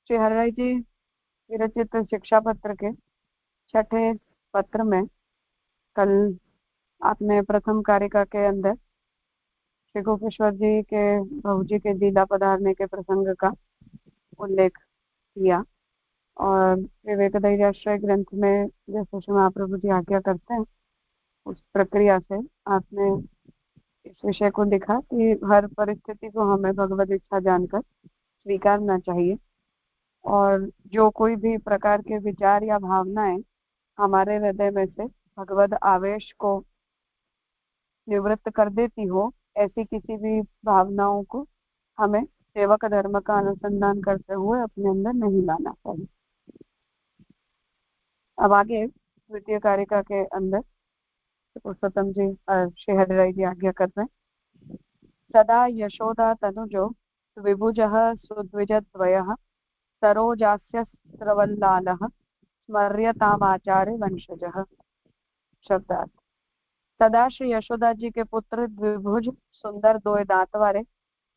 श्री हरिराय जी विरचित शिक्षा पत्र के छठे पत्र में कल आपने प्रथम कारिका के अंदर श्री गोपेश्वर जी के बहू जी के लीला पधारने के प्रसंग का उल्लेख किया और विवेक धैर्याश्रय ग्रंथ में जैसे श्री महाप्रभु जी आज्ञा करते हैं उस प्रक्रिया से आपने इस विषय को लिखा कि हर परिस्थिति को हमें भगवद इच्छा जानकर स्वीकारना चाहिए और जो कोई भी प्रकार के विचार या भावनाएं हमारे हृदय में से भगवद आवेश को निवृत्त कर देती हो, ऐसी किसी भी भावनाओं को हमें सेवक धर्म का अनुसंधान करते हुए अपने अंदर नहीं लाना चाहिए। अब आगे द्वितीय कारिका के अंदर पुरुषोत्तम जी श्री हरिराय जी आज्ञा करते हैं। सदा यशोदा तनुजो विभुजः सुद्विजद्वयः सरोजास्य स्रवल्लालः स्मर्यतामाचार्य वंशजः। शब्दार्थ। सदा श्री यशोदा जी के पुत्र द्विभुज सुंदर दो दांत वाले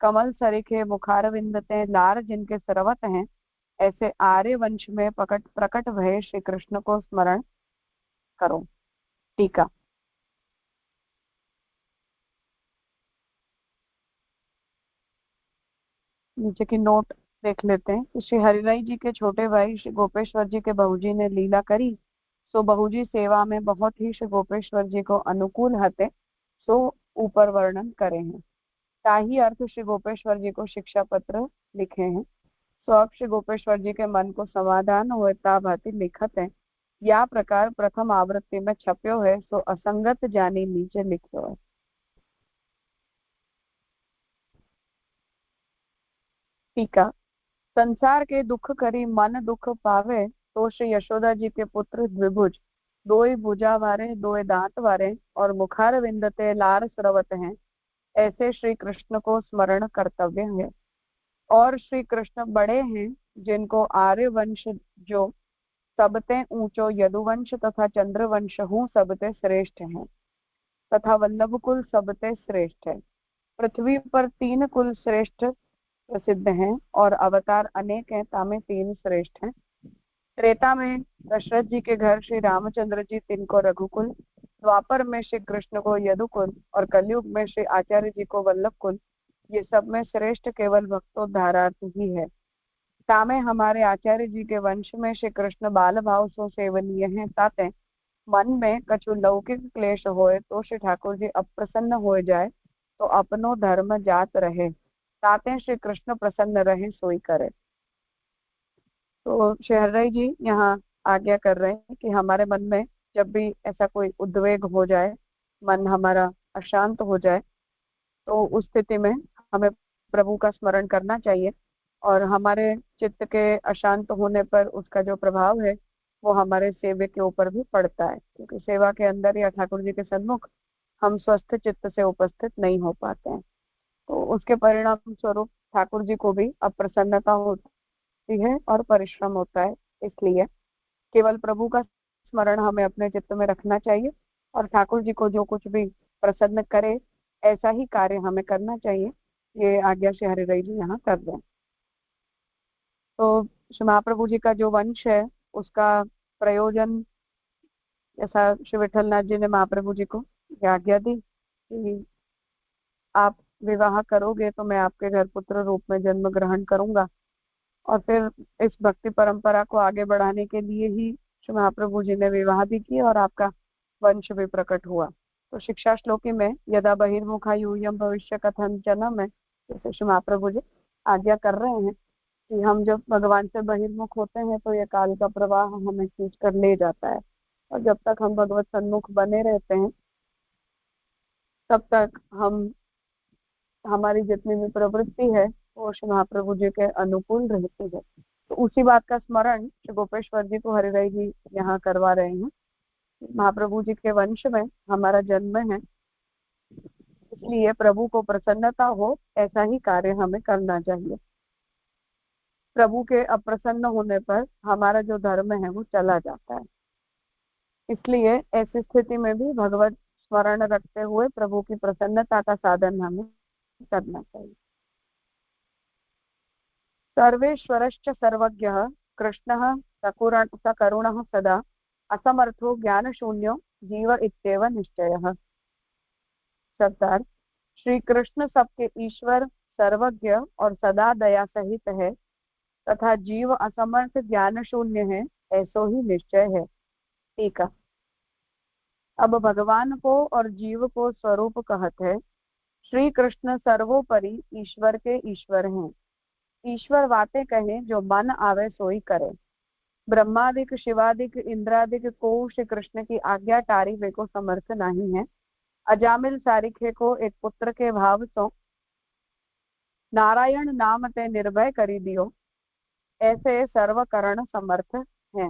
कमल सरीखे मुखारविंदते लार जिनके सरवत हैं, ऐसे आर्य वंश में प्रकट भये श्री कृष्ण को स्मरण करो। टीका। नीचे की नोट देख लेते हैं। श्री हरिराय जी के छोटे भाई श्री गोपेश्वर जी के बहू जी ने लीला करी, सो बहू जी सेवा में बहुत ही श्री गोपेश्वर जी को अनुकूल हते, सो ऊपर वर्णन करे हैं। ताही अर्थ श्री गोपेश्वर जी को शिक्षा पत्र लिखे हैं। सो अब श्री गोपेश्वर जी के मन को समाधान हुए ता भांति लिखत है। या प्रकार प्रथम आवृत्ति में छप्यो है, सो असंगत जानी नीचे लिखो है। टीका। संसार के दुख करी मन दुख पावे, तो श्री यशोदा जी के पुत्र द्विभुज दोई भुजा वारे दोई दांत वारे और मुखार विंदते लार स्रवत हैं, ऐसे श्री कृष्ण को स्मरण कर्तव्य है। और श्री कृष्ण बड़े हैं, जिनको आर्य वंश जो सबते ऊंचो यदुवंश तथा चंद्रवंश हूँ सबते श्रेष्ठ हैं, तथा वल्लभ कुल सबते श्रेष्ठ है। पृथ्वी पर 3 कुल श्रेष्ठ प्रसिद्ध हैं और अवतार अनेक हैं, तामे 3 श्रेष्ठ हैं। त्रेता में दशरथ जी के घर श्री रामचंद्र जी तिनको रघुकुल, द्वापर में श्री कृष्ण को यदुकुल और कलयुग में श्री आचार्य जी को वल्लभ कुल। ये सब में श्रेष्ठ केवल भक्तोद्धारार्थ ही है। तामे हमारे आचार्य जी के वंश में श्री कृष्ण बाल भाव सो सेवनीय हैं, ताते मन में कछु लौकिक क्लेश होए तो श्री ठाकुर जी अप्रसन्न हो जाए, तो अपनो धर्म जात रहे, ताते श्री कृष्ण प्रसन्न रहे सोई करे। तो श्री हरिराय जी यहाँ आज्ञा कर रहे हैं कि हमारे मन में जब भी ऐसा कोई उद्वेग हो जाए, मन हमारा अशांत हो जाए, तो उस स्थिति में हमें प्रभु का स्मरण करना चाहिए और हमारे चित्त के अशांत होने पर उसका जो प्रभाव है वो हमारे सेवे के ऊपर भी पड़ता है, क्योंकि सेवा के अंदर या ठाकुर जी के सन्मुख हम स्वस्थ चित्त से उपस्थित नहीं हो पाते हैं, तो उसके परिणाम स्वरूप ठाकुर जी को भी अप्रसन्नता होती है और परिश्रम होता है। इसलिए केवल प्रभु का स्मरण हमें अपने चित्त में रखना चाहिए और ठाकुर जी को जो कुछ भी प्रसन्न करे ऐसा ही कार्य हमें करना चाहिए। ये आज्ञा श्री हरिराय जी यहाँ कर रहे हैं। तो श्री महाप्रभु जी का जो वंश है उसका प्रयोजन, जैसा श्री विठलनाथ जी ने महाप्रभु जी को आज्ञा दी कि आप विवाह करोगे तो मैं आपके घर पुत्र रूप में जन्म ग्रहण करूंगा, और फिर इस भक्ति परंपरा को आगे बढ़ाने के लिए ही श्री महाप्रभु जी ने विवाह भी किया और आपका वंश भी प्रकट हुआ। तो शिक्षा श्लोकी में यदा बहिर्मुखा यूयम भविष्य कथंचन में जैसे श्री महाप्रभु जी आज्ञा कर रहे हैं कि हम जब भगवान से बहिर्मुख होते हैं तो ये काल का प्रवाह हमें खींच कर ले जाता है, और जब तक हम भगवत सन्मुख बने रहते हैं तब तक हम हमारी जितनी भी प्रवृत्ति है वो श्री महाप्रभु जी के अनुकूल रहती है। तो उसी बात का स्मरण श्री गोपेश्वर जी को हरिराय जी यहाँ करवा रहे हैं। महाप्रभु जी के वंश में हमारा जन्म है, इसलिए प्रभु को प्रसन्नता हो ऐसा ही कार्य हमें करना चाहिए। प्रभु के अप्रसन्न होने पर हमारा जो धर्म है वो चला जाता है, इसलिए ऐसी स्थिति में भी भगवत स्मरण रखते हुए प्रभु की प्रसन्नता का साधन हमें करना चाहिए। सर्वेश्वरश्च सर्वज्ञः कृष्णः सकरुणः सदा असमर्थो ज्ञानशून्यो जीव इत्येव निश्चयः। सरदार, श्री कृष्ण सबके ईश्वर, सर्वज्ञ और सदा दया सहित है तथा जीव असमर्थ ज्ञान शून्य है, ऐसो ही निश्चय है। ठीक है। अब भगवान को और जीव को स्वरूप कहत है। श्री कृष्ण सर्वोपरि ईश्वर के ईश्वर हैं। ईश्वर बातें कहे जो मन आवे सोई करे। ब्रह्मादिक शिवादिक इंद्रादिक को श्री कृष्ण की आज्ञा टारी वे को समर्थ नहीं है। अजामिल सारिखे को एक पुत्र के भाव तो नारायण नाम ते निर्भय करी दियो, ऐसे सर्वकरण समर्थ हैं।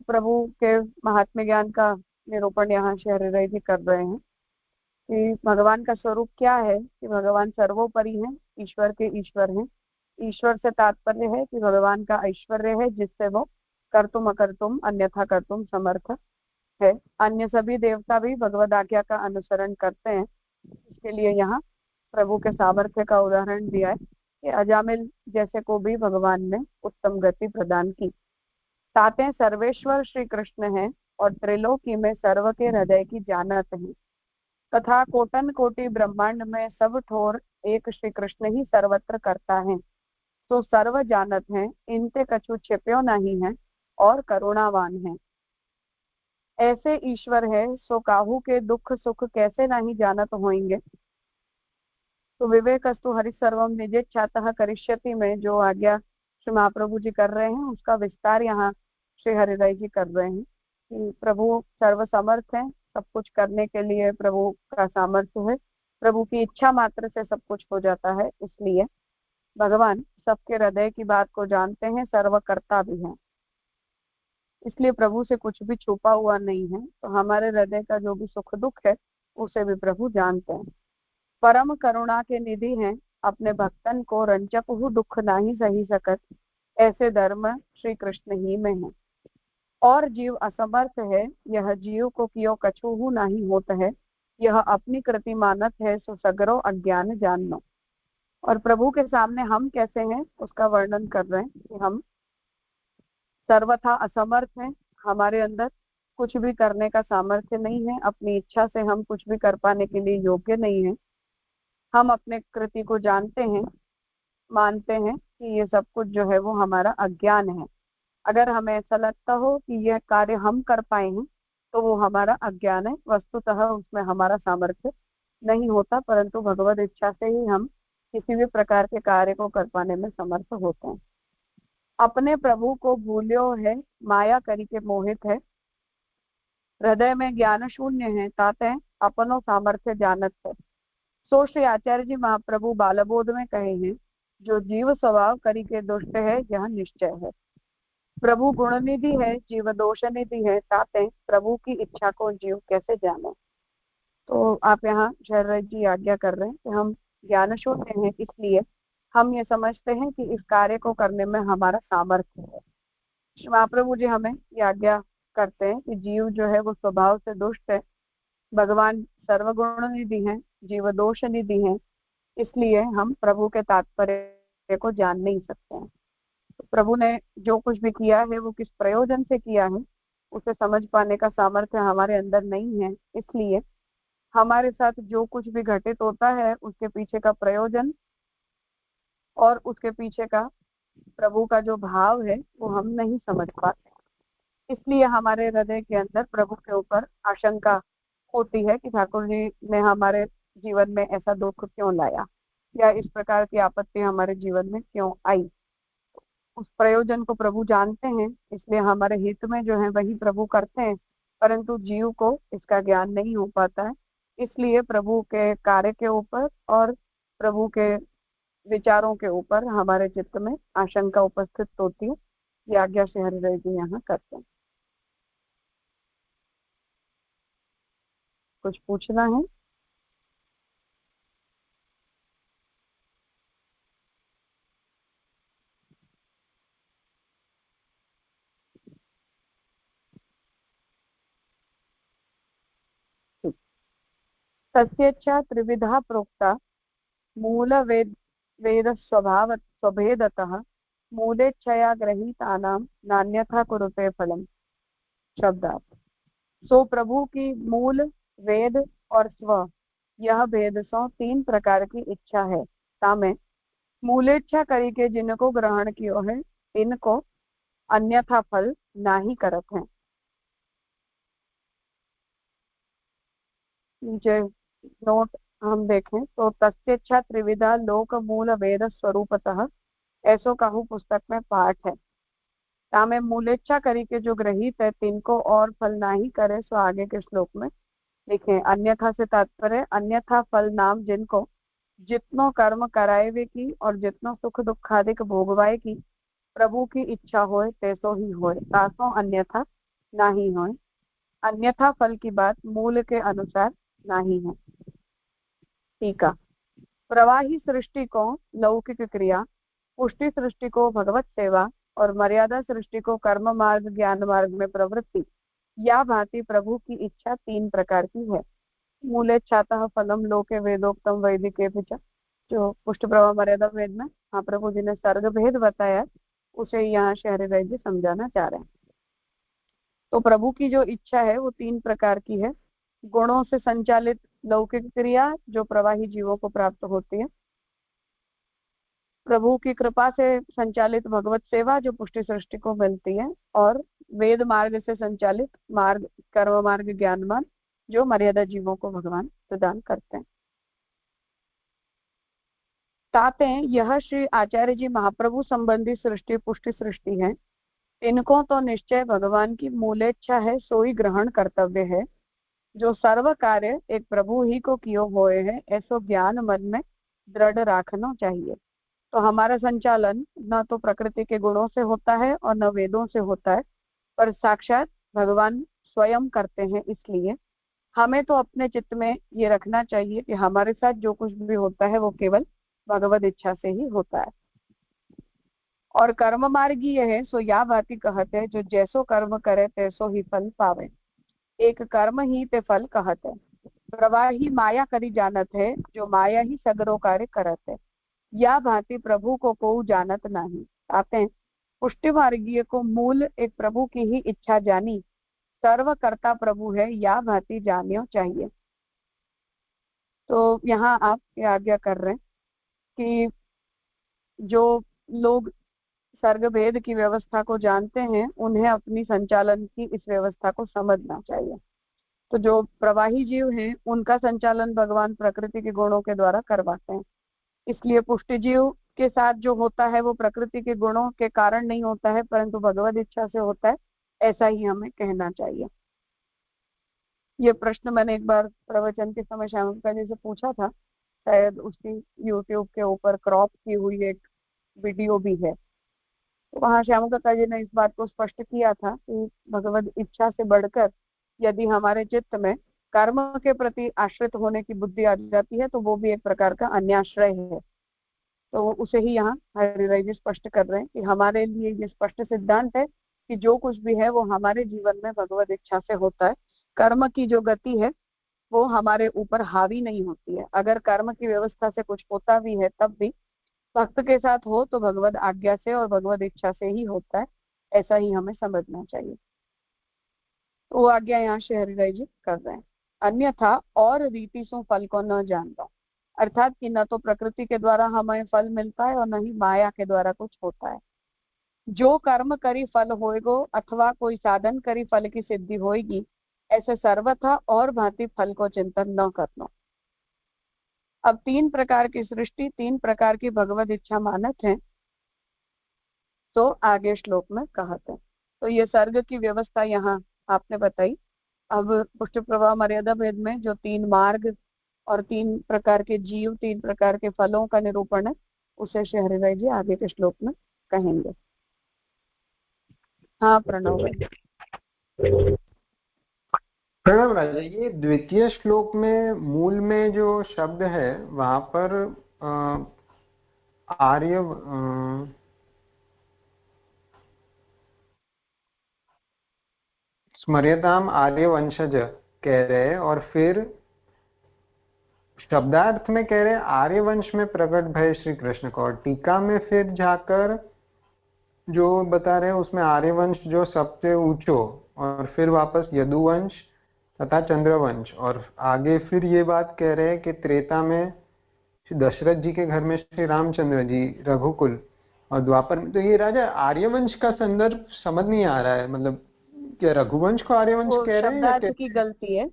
प्रभु के महात्म्य ज्ञान का निरूपण यहाँ श्री हरिराय जी कर रहे हैं कि भगवान का स्वरूप क्या है, कि भगवान सर्वोपरि हैं, ईश्वर के ईश्वर हैं। ईश्वर से तात्पर्य है कि भगवान का ऐश्वर्य है जिससे वो कर्तुम अकर्तुम अन्यथा कर्तुम समर्थ है। अन्य सभी देवता भी भगवद आज्ञा का अनुसरण करते हैं। इसके लिए यहाँ प्रभु के सामर्थ्य का उदाहरण दिया है कि अजामिल जैसे को भी भगवान ने उत्तम गति प्रदान की। ताते सर्वेश्वर श्री कृष्ण है और त्रिलोकी में सर्व के हृदय की जानत है तथा कोटन कोटि ब्रह्मांड में सब ठोर एक श्री कृष्ण ही सर्वत्र करता है। तो सर्व जानत है, इनते कछु छिप्यो नहीं है और करुणावान है। ऐसे ईश्वर है सो काहू के दुख सुख कैसे नहीं जानत होंगे। तो विवेकस्तु हरि सर्वम निजेच्छातः करिष्यति में जो आज्ञा श्री महाप्रभु जी कर रहे हैं उसका विस्तार यहाँ श्री हरिराय जी कर रहे हैं कि प्रभु सर्व समर्थ है, सब कुछ करने के लिए प्रभु का सामर्थ्य है। प्रभु की इच्छा मात्र से सब कुछ हो जाता है, इसलिए भगवान सबके हृदय की बात को जानते हैं, सर्वकर्ता भी हैं। इसलिए प्रभु से कुछ भी छुपा हुआ नहीं है। तो हमारे हृदय का जो भी सुख दुख है उसे भी प्रभु जानते हैं। परम करुणा के निधि हैं, अपने भक्तन को रंजक दुख नहीं सही सकत, ऐसे धर्म श्री कृष्ण ही में है। और जीव असमर्थ है, यह जीव को कियो कछु नहीं होत है, यह अपनी कृति मानत है, सो सगरो अज्ञान जाननो। और प्रभु के सामने हम कैसे हैं उसका वर्णन कर रहे हैं कि हम सर्वथा असमर्थ हैं, हमारे अंदर कुछ भी करने का सामर्थ्य नहीं है, अपनी इच्छा से हम कुछ भी कर पाने के लिए योग्य नहीं है। हम अपने कृति को जानते हैं, मानते हैं कि ये सब कुछ जो है वो हमारा अज्ञान है। अगर हमें ऐसा लगता हो कि यह कार्य हम कर पाएंगे तो वो हमारा अज्ञान है, वस्तुतः उसमें हमारा सामर्थ्य नहीं होता, परंतु भगवत इच्छा से ही हम किसी भी प्रकार के कार्य को कर पाने में समर्थ होते हैं। अपने प्रभु को भूल्यो है, माया करी के मोहित है, हृदय में ज्ञान शून्य है, ताते अपनो सामर्थ्य जानत है। सो श्री आचार्य जी महाप्रभु बालबोध में कहे हैं, जो जीव स्वभाव करी के दुष्ट है यह निश्चय है। प्रभु गुण निधि है, जीव दोष निधि है, ताते प्रभु की इच्छा को जीव कैसे जाने। तो आप यहाँ शरद जी आज्ञा कर रहे हैं कि हम ज्ञान शून्य हैं, इसलिए हम ये समझते हैं कि इस कार्य को करने में हमारा सामर्थ्य है। महाप्रभु जी हमें ये आज्ञा करते हैं कि जीव जो है वो स्वभाव से दुष्ट है, भगवान सर्वगुण निधि है, जीव दोष निधि है, इसलिए हम प्रभु के तात्पर्य को जान नहीं सकते हैं। तो प्रभु ने जो कुछ भी किया है वो किस प्रयोजन से किया है उसे समझ पाने का सामर्थ्य हमारे अंदर नहीं है। इसलिए हमारे साथ जो कुछ भी घटित होता है उसके पीछे का प्रयोजन और उसके पीछे का प्रभु का जो भाव है वो हम नहीं समझ पाते। इसलिए हमारे हृदय के अंदर प्रभु के ऊपर आशंका होती है कि ठाकुर जी ने हमारे जीवन में ऐसा दुख क्यों लाया या इस प्रकार की आपत्ति हमारे जीवन में क्यों आई। उस प्रयोजन को प्रभु जानते हैं, इसलिए हमारे हित में जो है वही प्रभु करते हैं, परंतु जीव को इसका ज्ञान नहीं हो पाता है। इसलिए प्रभु के कार्य के ऊपर और प्रभु के विचारों के ऊपर हमारे चित्त में आशंका उपस्थित होती है। ये आज्ञा से हरिराय जी यहाँ करते हैं। कुछ पूछना है? तस्येच्छा त्रिविधा प्रोक्ता मूल वेद स्वभाव स्वभेदतः मूलेच्छया गृहीतानां नान्यथा कुरुते फलम। शब्दार्थ। सो प्रभु की मूल, वेद और स्व, यह भेद सो तीन प्रकार की इच्छा है। तामे मूलेच्छा करी के जिनको ग्रहण कियो है, इनको अन्यथा फल नाही करत है। नीचे नोट हम देखें तो तस्येच्छा त्रिविधा लोक मूल वेद स्वरूपतः, ऐसो काहू पुस्तक में पाठ है। तामे मूलेच्छा करी के जो ग्रहित है, तिनको और फल नाही करे, सो आगे के श्लोक में लिखे। अन्यथा से तात्पर्य अन्यथा फल नाम जिनको जितनो कर्म कराए की और जितनो सुख दुखादिक भोगवाए की प्रभु की इच्छा होए तैसो ही होए, तासो अन्यथा नाही होए। अन्यथा फल की बात मूल के अनुसार नाही है। टीका। प्रवाही सृष्टि को लौकिक क्रिया, पुष्टि सृष्टि को भगवत सेवा और मर्यादा सृष्टि को कर्म मार्ग ज्ञान मार्ग में प्रवृत्ति, या भांति प्रभु की इच्छा तीन प्रकार की है। मूलेच्छातः फलम लोके वेदोक्तम वैदिके पिच, जो पुष्ट प्रभा मर्यादा वेद में महाप्रभु जी ने सर्ग भेद बताया, उसे यहाँ शहरी जी समझाना चाह रहे हैं। तो प्रभु की जो इच्छा है वो तीन प्रकार की है। गुणों से संचालित लौकिक क्रिया जो प्रवाही जीवों को प्राप्त होती है, प्रभु की कृपा से संचालित भगवत सेवा जो पुष्टि सृष्टि को मिलती है, और वेद मार्ग से संचालित मार्ग कर्म मार्ग ज्ञान मार्ग जो मर्यादा जीवों को भगवान प्रदान करते हैं। ताते यह श्री आचार्य जी महाप्रभु संबंधी सृष्टि पुष्टि सृष्टि है, इनको तो निश्चय भगवान की मूलेच्छा है, सोई ग्रहण कर्तव्य है। जो सर्व कार्य एक प्रभु ही को कियो होए है, ऐसो ज्ञान मन में दृढ़ राखना चाहिए। तो हमारा संचालन न तो प्रकृति के गुणों से होता है और न वेदों से होता है, पर साक्षात भगवान स्वयं करते हैं। इसलिए हमें तो अपने चित्त में ये रखना चाहिए कि हमारे साथ जो कुछ भी होता है वो केवल भगवत इच्छा से ही होता है। और कर्म मार्गी है, सो या बाती कहते हैं, जो जैसो कर्म करे तैसो ही फल पावे, एक कर्म ही ते फल कहते हैं। प्रवाही माया करी जानत है, जो माया ही सगरो कार्य करत है, या भांति प्रभु को जानत नहीं। आते हैं पुष्टि मार्गीय को मूल एक प्रभु की ही इच्छा जानी, सर्वकर्ता प्रभु है, या भांति जानियो चाहिए। तो यहाँ आप ये आज्ञा कर रहे हैं कि जो लोग सर्ग भेद की व्यवस्था को जानते हैं, उन्हें अपनी संचालन की इस व्यवस्था को समझना चाहिए। तो जो प्रवाही जीव हैं, उनका संचालन भगवान प्रकृति के गुणों के द्वारा करवाते हैं। इसलिए पुष्टि जीव के साथ जो होता है वो प्रकृति के गुणों के कारण नहीं होता है, परंतु भगवत इच्छा से होता है, ऐसा ही हमें कहना चाहिए। ये प्रश्न मैंने एक बार प्रवचन के समय श्यामका जी से पूछा था, शायद उसकी यूट्यूब के ऊपर क्रॉप की हुई एक वीडियो भी है। तो वहाँ श्यामका जी ने इस बात को स्पष्ट किया था कि भगवत इच्छा से बढ़कर यदि हमारे चित्त में कर्म के प्रति आश्रित होने की बुद्धि आ जाती है, तो वो भी एक प्रकार का अन्याश्रय है। तो उसे ही यहाँ हरिराय जी स्पष्ट कर रहे हैं कि हमारे लिए ये स्पष्ट सिद्धांत है कि जो कुछ भी है वो हमारे जीवन में भगवत इच्छा से होता है। कर्म की जो गति है वो हमारे ऊपर हावी नहीं होती है। अगर कर्म की व्यवस्था से कुछ होता भी है, तब भी भक्त के साथ हो तो भगवत आज्ञा से और भगवत इच्छा से ही होता है, ऐसा ही हमें समझना चाहिए। तो वो आज्ञा यहाँ श्री हरिराय जी कर रहे हैं। अन्यथा और रीति सो फल को न जानता, अर्थात कि न तो प्रकृति के द्वारा हमें फल मिलता है और न ही माया के द्वारा कुछ होता है। जो कर्म करी फल होएगो, अथवा कोई साधन करी फल की सिद्धि होएगी, ऐसे सर्वथा और भांति फल को चिंतन न करना। अब तीन प्रकार की सृष्टि, तीन प्रकार की भगवत इच्छा मानत है, तो आगे श्लोक में कहते हैं। तो ये सर्ग की व्यवस्था यहाँ आपने बताई। अब पुष्टि प्रवाह मर्यादा भेद में जो तीन मार्ग और तीन प्रकार के जीव, तीन प्रकार के फलों का निरूपण है, उसे श्री हरिराय जी आगे के श्लोक में कहेंगे। हाँ प्रणव भाई। प्रणव राजा, ये द्वितीय श्लोक में मूल में जो शब्द है वहां पर आर्य स्मर्यताम आर्य वंशज कह रहे हैं, और फिर शब्दार्थ में कह रहे हैं आर्यवंश में प्रकट भय श्री कृष्ण को, और टीका में फिर जाकर जो बता रहे हैं उसमें आर्यवंश जो सबसे ऊंचो, और फिर वापस यदुवंश तथा चंद्रवंश, और आगे फिर ये बात कह रहे हैं कि त्रेता में श्री दशरथ जी के घर में श्री रामचंद्र जी रघुकुल, और द्वापर में तो ये राजा आर्यवंश का संदर्भ समझ नहीं आ रहा है। मतलब क्या रघुवंश को आर्यवंश वो कह रहे हैं या शब्दार्थ क्या? की गलती है,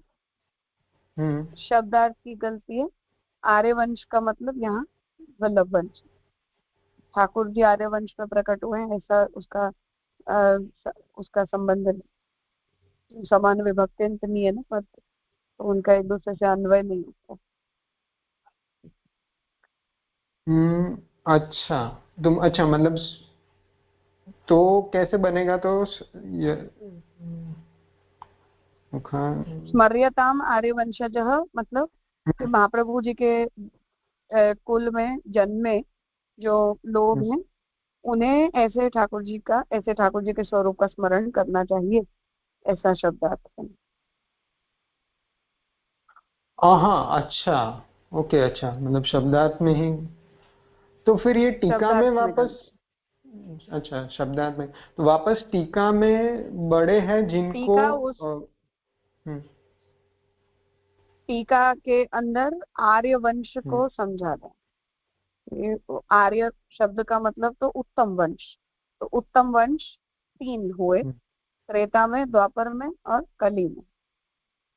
हम्म। शब्दार्थ की गलती है। आर्यवंश का मतलब यहाँ वल्लभ वंश, ठाकुर जी आर्यवंश में प्रकट हुए हैं ऐसा उसका उसका संबंध नहीं। समान विभक्ति नहीं है ना पर, तो उनका एक दूसरे से अन्वय नहीं होता। हम्म। अच्छा, तुम अच्छा मतलब तो कैसे बनेगा? तो ये मुखान। स्मर्यताम आर्यवंशजः मतलब कि महाप्रभु जी के कुल में जन्मे जो लोग हैं उन्हें ऐसे ठाकुर जी के स्वरूप का स्मरण करना चाहिए, ऐसा शब्दार्थ है। हाँ, अच्छा, ओके, अच्छा, मतलब शब्दार्थ में ही। तो फिर ये टीका में शब्दार्थ में वापस, गलती। अच्छा शब्दार्थ में, तो वापस टीका में बड़े हैं जिनको टीका उस हम्म, टीका के अंदर आर्य वंश हम्म, को समझा था। ये तो आर्य शब्द का मतलब तो उत्तम वंश, तो उत्तम वंश तीन हुए, हम्म। त्रेता में, द्वापर में और कली में।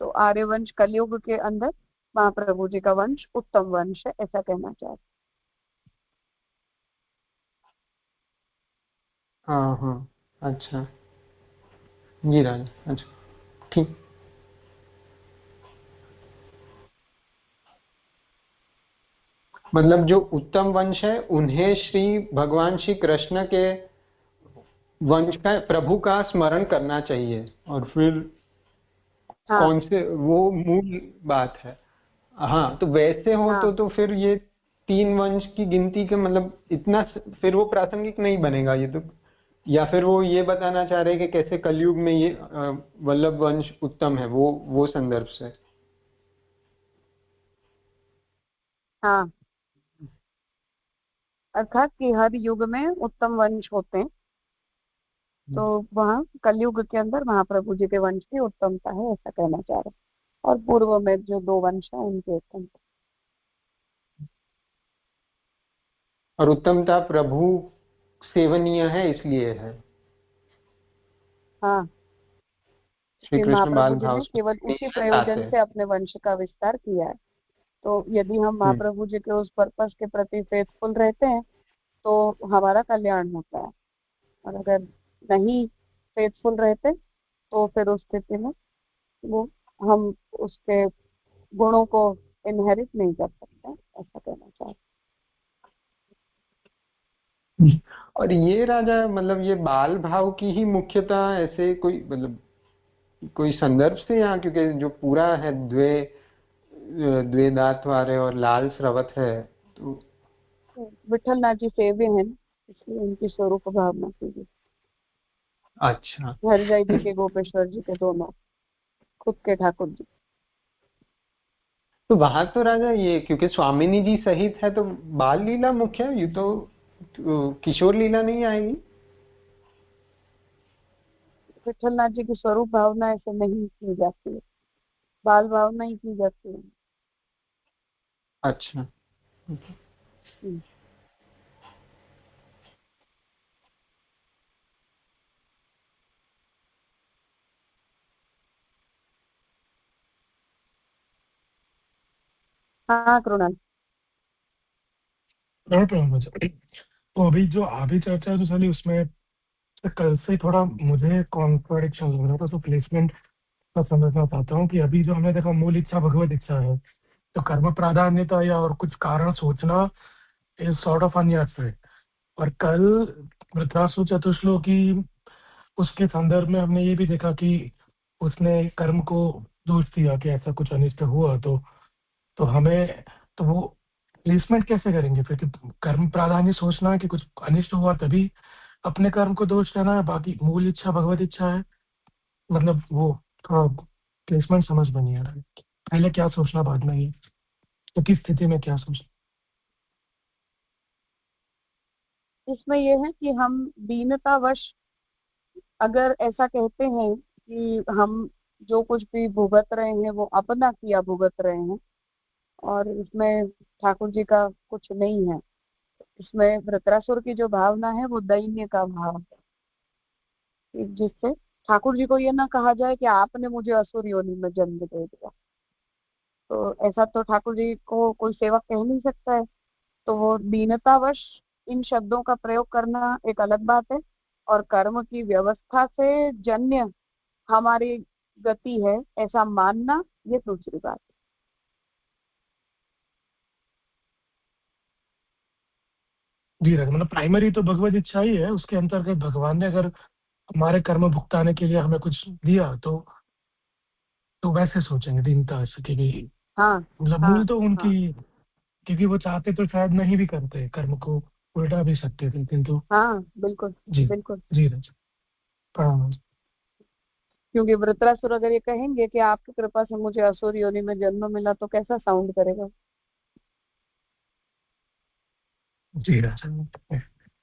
तो आर्य वंश कलयुग के अंदर महाप्रभु जी का वंश उत्तम वंश है, ऐसा कहना चाहते। हाँ, हाँ, अच्छा, जी राज, अच्छा, ठीक। मतलब जो उत्तम वंश है उन्हें श्री भगवान श्री कृष्ण के वंश का, प्रभु का स्मरण करना चाहिए, और फिर हाँ कौन से वो मूल बात है। हाँ, तो वैसे हो हाँ तो फिर ये तीन वंश की गिनती के मतलब इतना फिर वो प्रासंगिक नहीं बनेगा ये तो। या फिर वो ये बताना चाह रहे हैं कि कैसे कलयुग में ये वल्लभ वंश उत्तम है, वो संदर्भ से। हाँ, अर्थात कि हर युग में उत्तम वंश होते हैं, तो वहाँ कलयुग के अंदर महाप्रभु जी के वंश की उत्तमता है, ऐसा कहना चाह रहे हैं। और पूर्व में जो दो वंश है उनकी उत्तमता। और उत्तमता प्रभु सेवनीय है इसलिए है। हाँ, श्री कि कृष्ण बाल महाप्रभु जी भाव ने केवल उसी में प्रयोजन आते से अपने वंश का विस्तार किया है। तो यदि हम हैं। महाप्रभु जी के उस पर्पस के प्रति फेथफुल रहते हैं तो हमारा कल्याण होता है, और अगर नहीं फेथफुल रहते तो फिर उस स्थिति में वो हम उसके गुणों को इनहेरिट नहीं कर सकते, ऐसा कहना चाहते और ये राजा मतलब ये बाल भाव की ही मुख्यता, ऐसे कोई मतलब कोई संदर्भ से यहाँ, क्योंकि जो पूरा है द्वे दांत वाले और लाल स्रवत है, तो हैं। विठल नाथ जी सेव्य हैं ना, इसलिए उनकी स्वरूप भावना कीजिए। अच्छा। हरिराय जी के, गोपेश्वर जी के, दोनों खुद के ठाकुर जी। तो वहां तो राजा ये क्योंकि स्वामिनी जी सहित है तो बाल लीला मुख्य है, ये तो किशोर लीला नहीं आएगी। विठल नाथ जी की स्वरूप भावना ऐसे नहीं की जाती है, बाल भावना ही की जाती है। अच्छा। हम्म। हाँ कृणाल। और क्या मुझे तो अभी जो आधी चर्चा है तो चली उसमें कल से थोड़ा मुझे कॉन्ट्रडिक्शन लग रहा था, तो प्लेसमेंट का समझना चाहता हूँ कि अभी जो हमने देखा मूल इच्छा भगवत इच्छा है, तो कर्म प्राधान्यता या और कुछ कारण सोचना इज सॉर्ट ऑफ अननेसेसरी। और कल वृत्रासु चतुश्लोकी उसके संदर्भ में हमने ये भी देखा कि उसने कर्म को दोष दिया कि ऐसा कुछ अनिष्ट हुआ, तो हमें तो वो प्लेसमेंट कैसे करेंगे फिर कि कर्म प्राधान्य सोचना है कि कुछ अनिष्ट हुआ तभी अपने कर्म को दोष देना है, बाकी मूल इच्छा भगवत इच्छा है। मतलब वो थोड़ा प्लेसमेंट समझ में नहीं आ रहा है, पहले क्या सोचना बाद में ये, तो किस स्थिति में क्या सोचना। इसमें ये है कि हम दीनतावश अगर ऐसा कहते हैं कि हम जो कुछ भी भुगत रहे हैं वो अपना किया भुगत रहे हैं और इसमें ठाकुर जी का कुछ नहीं है, इसमें वृत्रासुर की जो भावना है वो दैन्य का भाव है, कि जिससे ठाकुर जी को ये ना कहा जाए कि आपने मुझे असुर योनि में जन्म दे दिया। तो ऐसा तो ठाकुर जी को कोई सेवक कह नहीं सकता है। तो वो दीनतावश इन शब्दों का प्रयोग करना एक अलग बात है, और कर्म की व्यवस्था से जन्य हमारी गति है ऐसा मानना ये दूसरी बात जी राजा, मतलब प्राइमरी तो भगवत इच्छा ही है, उसके अंतर्गत भगवान ने अगर हमारे कर्म भुगताने के लिए हमें कुछ दिया तो वैसे सोचेंगे दीनता से कि है। हाँ मतलब हाँ भूल तो हाँ उनकी, क्योंकि वो चाहते तो शायद नहीं भी करते, कर्म को उल्टा भी सकते थे, किंतु हाँ बिल्कुल जी, बिल्कुल। जी राजा, प्रणाम। क्योंकि वृत्रासुर अगर ये कहेंगे कि आपकी कृपा से मुझे असुर योनि में जन्म मिला तो कैसा साउंड करेगा। जी राजा,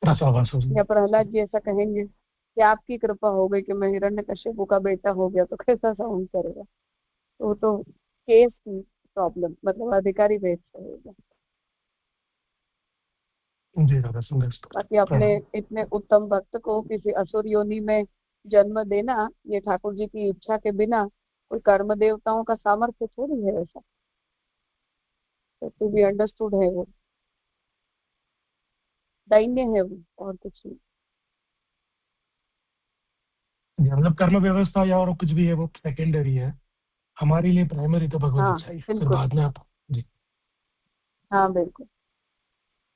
रसावास हो या प्रहलाद जी ऐसा कहेंगे कि आपकी कृपा हो गई कि मैं हिरण्यकश्यप का बेटा हो गया तो कैसा साउंड करेगा। तो वो तो केस की प्रॉब्लम, मतलब अधिकारी भेद से होगा। जी राजा, सुंदर स्तुति, बाकी अपने प्रणाम। इतने उत्तम भक्त को किसी असुर योनि में जन्म देना ये ठाकुर जी की इच्छा के बिना कोई कर्म देवताओं का सामर्थ्य थोड़ी है, ऐसा टू बी अंडरस्टूड है, वो दैन्य है वो और कुछ नहीं। जी, मतलब कर्म व्यवस्था या और कुछ भी है वो सेकेंडरी है, हमारे लिए प्राइमरी तो भगवत हाँ इच्छा ही है, फिर बिल्कुल। बाद में आप। जी, हाँ बिल्कुल।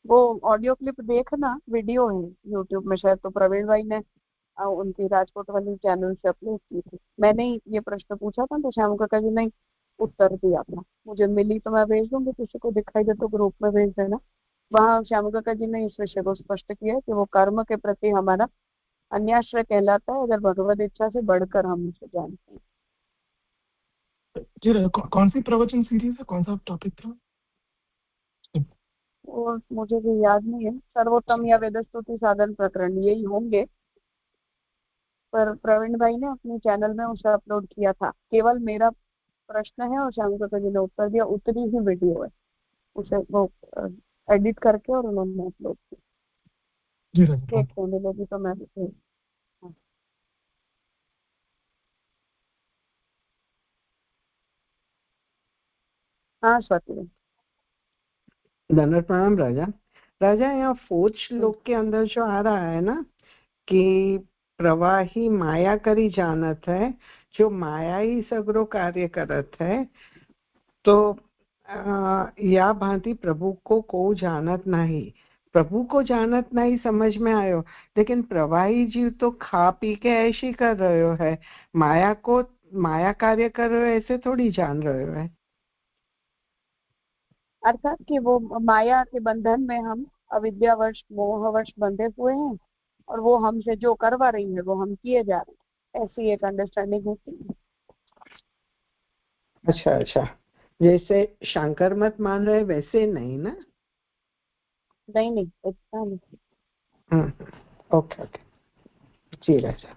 वो ऑडियो क्लिप देखना, वीडियो है यूट्यूब में शायद, तो प्रवीण भाई ने उनकी राजकोट वाली चैनल से अपलोड की थी। मैंने ही ये प्रश्न पूछा था तो श्याम काका जी ने उत्तर दिया था। मुझे मिली तो मैं भेज दूंगी, किसी को दिखाई दे तो ग्रुप में भेज देना। वहाँ श्याम काका जी ने इस विषय को स्पष्ट किया कि वो कर्म के प्रति हमारा अन्याश्रय कहलाता है अगर भगवत इच्छा से बढ़कर हम उसे जानते हैं। जी राजा, कौन सी प्रवचन सीरीज है, कौन सा टॉपिक था? और मुझे भी याद नहीं है, सर्वोत्तम या वेदस्तुति साधन प्रकरण यही होंगे। पर प्रवीण भाई ने अपने चैनल में उसे अपलोड किया था। केवल मेरा प्रश्न है और श्याम काका जी ने उत्तर दिया, उतनी ही वीडियो है, उसे वो एडिट करके और उन्होंने अपलोड किया। जी राजा, देखते मिलेगी तो मैं भी हाँ। हाँ स्वाति बहन। दंडवत प्रणाम राजा। राजा, यहाँ फोर्थ हम्म, श्लोक के अंदर जो आ रहा है ना कि प्रवाही माया करी जानत है, जो माया ही सगरो कार्य करत है, तो या भांति प्रभु को जानत नहीं। प्रभु को जानत नहीं समझ में आयो, लेकिन प्रवाही जीव तो खा पी के ऐशी कर रहे हो है, माया कार्य कर रहे हो ऐसे थोड़ी जान रहे हो है। अर्थात कि वो माया के बंधन में हम अविद्यावश मोहवश बंधे हुए हैं और वो हमसे जो करवा रही है वो हम किए जा रहे हैं, ऐसी एक अंडरस्टैंडिंग होती है। अच्छा अच्छा, जैसे शंकर मत मान रहे वैसे नहीं ना? नहीं नहीं इतना नहीं। ओके ओके, जी राजा।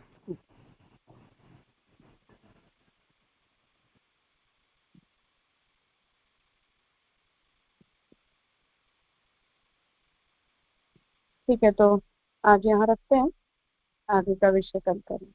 ठीक है, तो आज यहाँ रखते हैं, आगे का विषय कल करें।